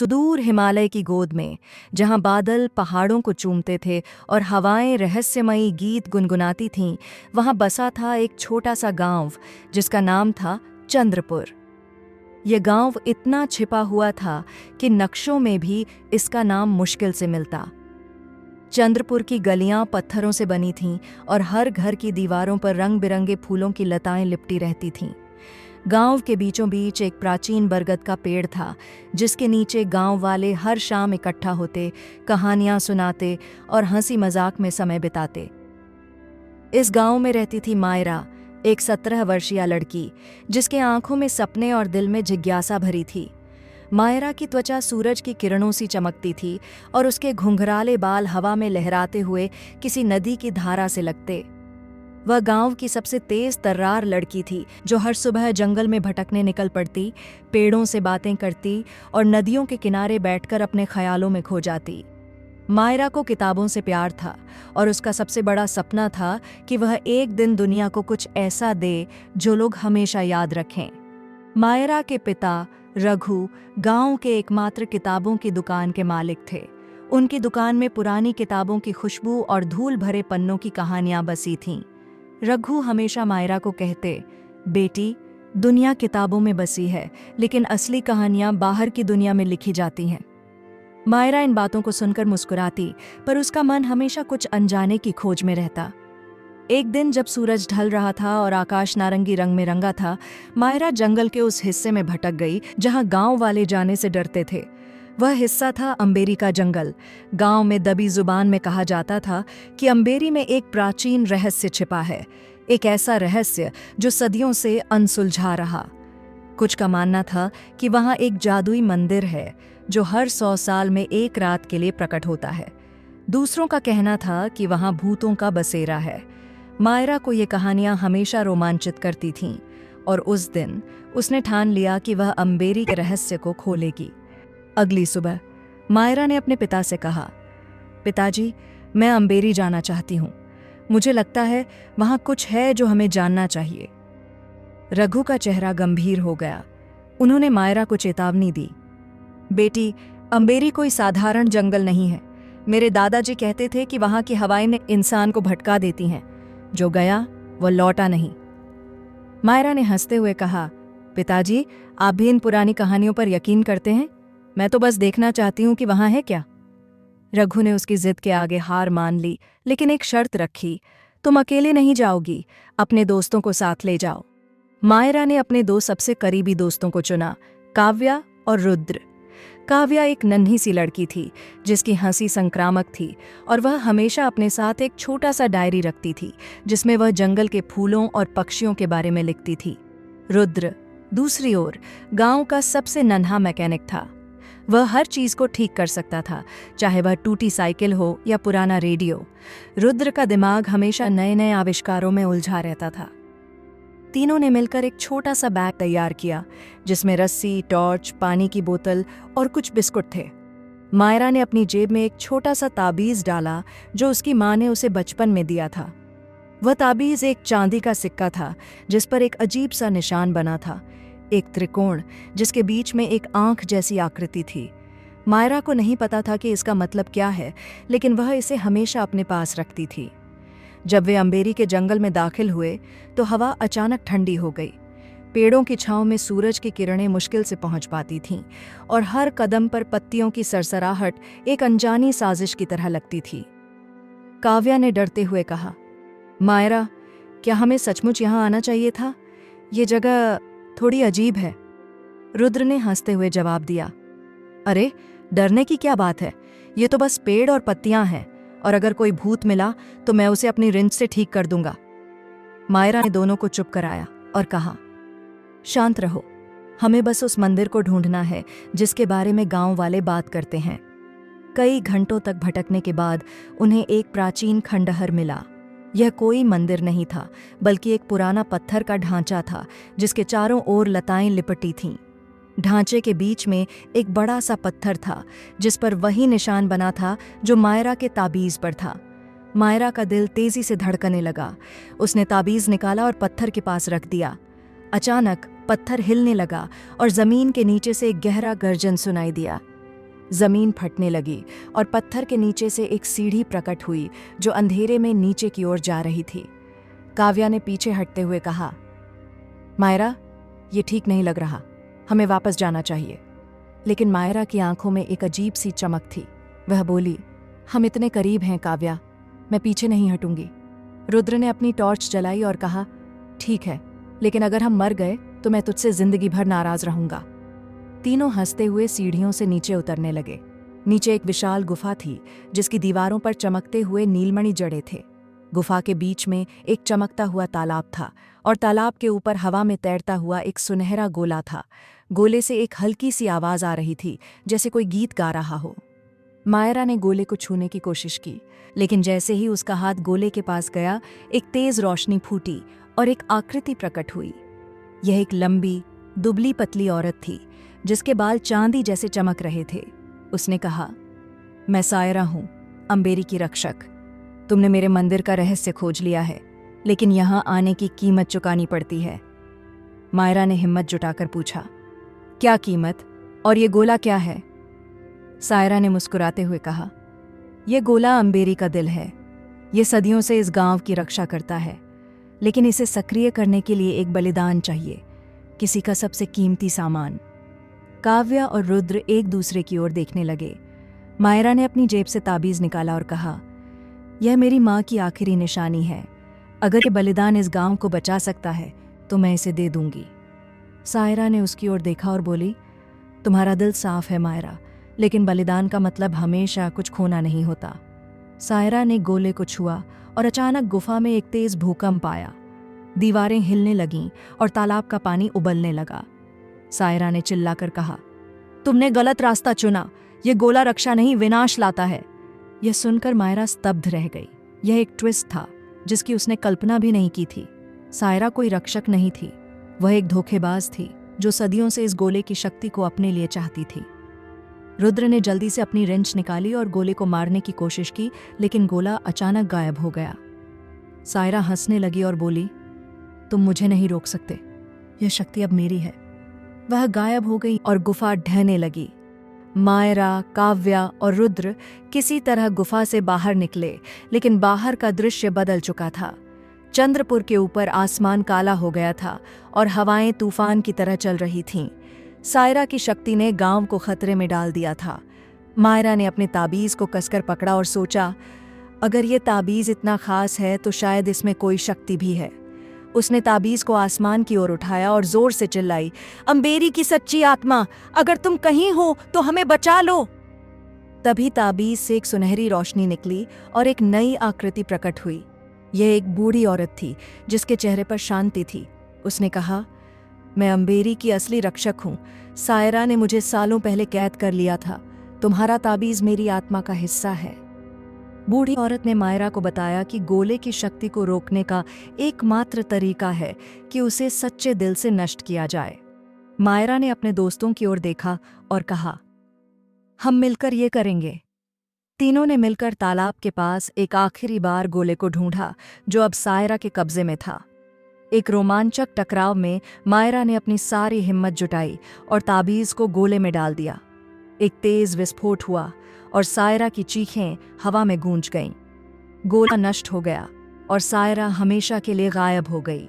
सुदूर हिमालय की गोद में, जहां बादल पहाड़ों को चूमते थे और हवाएं रहस्यमयी गीत गुनगुनाती थीं, वहां बसा था एक छोटा सा गांव जिसका नाम था चंद्रपुर। यह गांव इतना छिपा हुआ था कि नक्शों में भी इसका नाम मुश्किल से मिलता। चंद्रपुर की गलियां पत्थरों से बनी थीं और हर घर की दीवारों पर रंग बिरंगे फूलों की लताएं लिपटी रहती थीं। गांव के बीचों बीच एक प्राचीन बरगद का पेड़ था, जिसके नीचे गांव वाले हर शाम इकट्ठा होते, कहानियां सुनाते और हंसी मजाक में समय बिताते। इस गांव में रहती थी मायरा, एक 17 वर्षीय लड़की, जिसके आंखों में सपने और दिल में जिज्ञासा भरी थी। मायरा की त्वचा सूरज की किरणों सी चमकती थी और उसके घुंघराले बाल हवा में लहराते हुए किसी नदी की धारा से लगते। वह गांव की सबसे तेज तर्रार लड़की थी, जो हर सुबह जंगल में भटकने निकल पड़ती, पेड़ों से बातें करती और नदियों के किनारे बैठकर अपने ख्यालों में खो जाती। मायरा को किताबों से प्यार था और उसका सबसे बड़ा सपना था कि वह एक दिन दुनिया को कुछ ऐसा दे जो लोग हमेशा याद रखें। मायरा के पिता रघु गांव के एकमात्र किताबों की दुकान के मालिक थे। उनकी दुकान में पुरानी किताबों की खुशबू और धूल भरे पन्नों की कहानियां बसी थीं। रघु हमेशा मायरा को कहते, बेटी, दुनिया किताबों में बसी है, लेकिन असली कहानियां बाहर की दुनिया में लिखी जाती हैं। मायरा इन बातों को सुनकर मुस्कुराती, पर उसका मन हमेशा कुछ अनजाने की खोज में रहता। एक दिन जब सूरज ढल रहा था और आकाश नारंगी रंग में रंगा था, मायरा जंगल के उस हिस्से में भटक गई जहां गांव वाले जाने से डरते थे। वह हिस्सा था अंबेरी का जंगल। गांव में दबी जुबान में कहा जाता था कि अंबेरी में एक प्राचीन रहस्य छिपा है, एक ऐसा रहस्य जो सदियों से अनसुलझा रहा। कुछ का मानना था कि वहां एक जादुई मंदिर है जो हर 100 साल में एक रात के लिए प्रकट होता है। दूसरों का कहना था कि वहां भूतों का बसेरा है। मायरा को ये कहानियां हमेशा रोमांचित करती थीं और उस दिन उसने ठान लिया कि वह अंबेरी के रहस्य को खोलेगी। अगली सुबह मायरा ने अपने पिता से कहा, पिताजी, मैं अंबेरी जाना चाहती हूँ। मुझे लगता है वहाँ कुछ है जो हमें जानना चाहिए। रघु का चेहरा गंभीर हो गया। उन्होंने मायरा को चेतावनी दी, बेटी, अंबेरी कोई साधारण जंगल नहीं है। मेरे दादाजी कहते थे कि वहाँ की हवाएं इंसान को भटका देती हैं। जो गया वह लौटा नहीं। मायरा ने हंसते हुए कहा, पिताजी, आप भी इन पुरानी कहानियों पर यकीन करते हैं? मैं तो बस देखना चाहती हूं कि वहां है क्या। रघु ने उसकी जिद के आगे हार मान ली, लेकिन एक शर्त रखी, तुम अकेले नहीं जाओगी, अपने दोस्तों को साथ ले जाओ। मायरा ने अपने 2 सबसे करीबी दोस्तों को चुना, काव्या और रुद्र। काव्या एक नन्ही सी लड़की थी जिसकी हंसी संक्रामक थी और वह हमेशा अपने साथ एक छोटा सा डायरी रखती थी जिसमें वह जंगल के फूलों और पक्षियों के बारे में लिखती थी। रुद्र दूसरी ओर गांव का सबसे नन्हा मैकेनिक था। वह हर चीज को ठीक कर सकता था, चाहे वह टूटी साइकिल हो या पुराना रेडियो। रुद्र का दिमाग हमेशा नए नए आविष्कारों में उलझा रहता था। तीनों ने मिलकर एक छोटा सा बैग तैयार किया जिसमें रस्सी, टॉर्च, पानी की बोतल और कुछ बिस्कुट थे। मायरा ने अपनी जेब में एक छोटा सा ताबीज डाला जो उसकी माँ ने उसे बचपन में दिया था। वह ताबीज एक चांदी का सिक्का था जिस पर एक अजीब सा निशान बना था, एक त्रिकोण जिसके बीच में एक आंख जैसी आकृति थी। मायरा को नहीं पता था कि इसका मतलब क्या है, लेकिन वह इसे हमेशा अपने पास रखती थी। जब वे अंबेरी के जंगल में दाखिल हुए तो हवा अचानक ठंडी हो गई। पेड़ों की छांव में सूरज की किरणें मुश्किल से पहुंच पाती थीं और हर कदम पर पत्तियों की सरसराहट एक अनजानी साजिश की तरह लगती थी। काव्या ने डरते हुए कहा, मायरा, क्या हमें सचमुच यहाँ आना चाहिए था? ये जगह थोड़ी अजीब है। रुद्र ने हंसते हुए जवाब दिया, अरे, डरने की क्या बात है? ये तो बस पेड़ और पत्तियां हैं, और अगर कोई भूत मिला तो मैं उसे अपनी रिंच से ठीक कर दूंगा। मायरा ने दोनों को चुप कराया और कहा, शांत रहो, हमें बस उस मंदिर को ढूंढना है जिसके बारे में गांव वाले बात करते हैं। कई घंटों तक भटकने के बाद उन्हें एक प्राचीन खंडहर मिला। यह कोई मंदिर नहीं था, बल्कि एक पुराना पत्थर का ढांचा था जिसके चारों ओर लताएं लिपटी थीं। ढांचे के बीच में एक बड़ा सा पत्थर था जिस पर वही निशान बना था जो मायरा के ताबीज पर था। मायरा का दिल तेजी से धड़कने लगा। उसने ताबीज निकाला और पत्थर के पास रख दिया। अचानक पत्थर हिलने लगा और जमीन के नीचे से एक गहरा गर्जन सुनाई दिया। जमीन फटने लगी और पत्थर के नीचे से एक सीढ़ी प्रकट हुई जो अंधेरे में नीचे की ओर जा रही थी। काव्या ने पीछे हटते हुए कहा, मायरा, ये ठीक नहीं लग रहा, हमें वापस जाना चाहिए। लेकिन मायरा की आंखों में एक अजीब सी चमक थी। वह बोली, हम इतने करीब हैं काव्या, मैं पीछे नहीं हटूंगी। रुद्र ने अपनी टॉर्च जलाई और कहा, ठीक है, लेकिन अगर हम मर गए तो मैं तुझसे जिंदगी भर नाराज रहूंगा। तीनों हंसते हुए सीढ़ियों से नीचे उतरने लगे। नीचे एक विशाल गुफा थी जिसकी दीवारों पर चमकते हुए नीलमणि जड़े थे। गुफा के बीच में एक चमकता हुआ तालाब था और तालाब के ऊपर हवा में तैरता हुआ एक सुनहरा गोला था। गोले से एक हल्की सी आवाज आ रही थी, जैसे कोई गीत गा रहा हो। मायरा ने गोले को छूने की कोशिश की, लेकिन जैसे ही उसका हाथ गोले के पास गया, एक तेज रोशनी फूटी और एक आकृति प्रकट हुई। यह एक लंबी, दुबली पतली औरत थी जिसके बाल चांदी जैसे चमक रहे थे। उसने कहा, मैं सायरा हूं, अंबेरी की रक्षक। तुमने मेरे मंदिर का रहस्य खोज लिया है, लेकिन यहां आने की कीमत चुकानी पड़ती है। मायरा ने हिम्मत जुटाकर पूछा, क्या कीमत, और ये गोला क्या है? सायरा ने मुस्कुराते हुए कहा, यह गोला अंबेरी का दिल है। ये सदियों से इस गांव की रक्षा करता है, लेकिन इसे सक्रिय करने के लिए एक बलिदान चाहिए, किसी का सबसे कीमती सामान। काव्या और रुद्र एक दूसरे की ओर देखने लगे। मायरा ने अपनी जेब से ताबीज निकाला और कहा, यह मेरी माँ की आखिरी निशानी है। अगर ये बलिदान इस गांव को बचा सकता है तो मैं इसे दे दूंगी। सायरा ने उसकी ओर देखा और बोली, तुम्हारा दिल साफ है मायरा, लेकिन बलिदान का मतलब हमेशा कुछ खोना नहीं होता। सायरा ने गोले को छुआ और अचानक गुफा में एक तेज भूकंप आया। दीवारें हिलने लगीं और तालाब का पानी उबलने लगा। सायरा ने चिल्लाकर कहा, तुमने गलत रास्ता चुना, यह गोला रक्षा नहीं, विनाश लाता है। यह सुनकर मायरा स्तब्ध रह गई। यह एक ट्विस्ट था जिसकी उसने कल्पना भी नहीं की थी। सायरा कोई रक्षक नहीं थी, वह एक धोखेबाज थी जो सदियों से इस गोले की शक्ति को अपने लिए चाहती थी। रुद्र ने जल्दी से अपनी रेंच निकाली और गोले को मारने की कोशिश की, लेकिन गोला अचानक गायब हो गया। सायरा हंसने लगी और बोली, तुम मुझे नहीं रोक सकते, यह शक्ति अब मेरी है। वह गायब हो गई और गुफा ढहने लगी। मायरा, काव्या और रुद्र किसी तरह गुफा से बाहर निकले, लेकिन बाहर का दृश्य बदल चुका था। चंद्रपुर के ऊपर आसमान काला हो गया था और हवाएं तूफान की तरह चल रही थीं। सायरा की शक्ति ने गांव को खतरे में डाल दिया था। मायरा ने अपने ताबीज को कसकर पकड़ा और सोचा, अगर ये ताबीज इतना खास है तो शायद इसमें कोई शक्ति भी है। उसने ताबीज को आसमान की ओर उठाया और जोर से चिल्लाई, अंबेरी की सच्ची आत्मा, अगर तुम कहीं हो तो हमें बचा लो। तभी ताबीज से एक सुनहरी रोशनी निकली और एक नई आकृति प्रकट हुई। यह एक बूढ़ी औरत थी जिसके चेहरे पर शांति थी। उसने कहा, मैं अंबेरी की असली रक्षक हूँ। सायरा ने मुझे सालों पहले कैद कर लिया था। तुम्हारा ताबीज मेरी आत्मा का हिस्सा है। बूढ़ी औरत ने मायरा को बताया कि गोले की शक्ति को रोकने का एकमात्र तरीका है कि उसे सच्चे दिल से नष्ट किया जाए। मायरा ने अपने दोस्तों की ओर देखा और कहा, हम मिलकर ये करेंगे। तीनों ने मिलकर तालाब के पास एक आखिरी बार गोले को ढूंढा जो अब सायरा के कब्जे में था। एक रोमांचक टकराव में मायरा ने अपनी सारी हिम्मत जुटाई और ताबीज को गोले में डाल दिया। एक तेज विस्फोट हुआ और सायरा की चीखें हवा में गूंज गईं। गोला नष्ट हो गया और सायरा हमेशा के लिए गायब हो गई।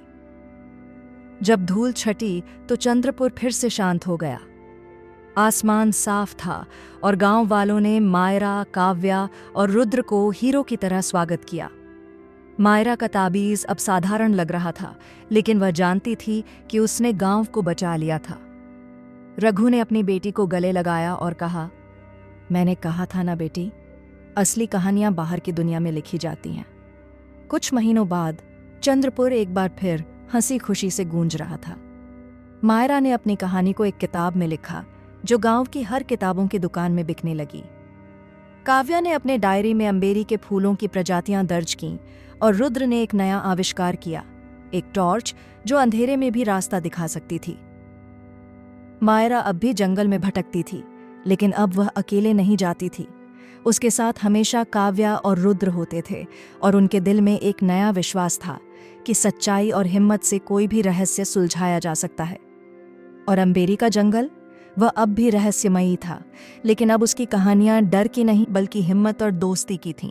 जब धूल छटी तो चंद्रपुर फिर से शांत हो गया। आसमान साफ था और गांव वालों ने मायरा, काव्या और रुद्र को हीरो की तरह स्वागत किया। मायरा का ताबीज अब साधारण लग रहा था, लेकिन वह जानती थी कि उसने गांव को बचा लिया था। रघु ने अपनी बेटी को गले लगाया और कहा, मैंने कहा था ना बेटी, असली कहानियां बाहर की दुनिया में लिखी जाती हैं। कुछ महीनों बाद चंद्रपुर एक बार फिर हंसी खुशी से गूंज रहा था। मायरा ने अपनी कहानी को एक किताब में लिखा जो गांव की हर किताबों की दुकान में बिकने लगी। काव्या ने अपने डायरी में अंबेरी के फूलों की प्रजातियां दर्ज कीं और रुद्र ने एक नया आविष्कार किया, एक टॉर्च जो अंधेरे में भी रास्ता दिखा सकती थी। मायरा अब भी जंगल में भटकती थी, लेकिन अब वह अकेले नहीं जाती थी। उसके साथ हमेशा काव्या और रुद्र होते थे और उनके दिल में एक नया विश्वास था कि सच्चाई और हिम्मत से कोई भी रहस्य सुलझाया जा सकता है। और अंबेरी का जंगल, वह अब भी रहस्यमयी था, लेकिन अब उसकी कहानियां डर की नहीं बल्कि हिम्मत और दोस्ती की थीं।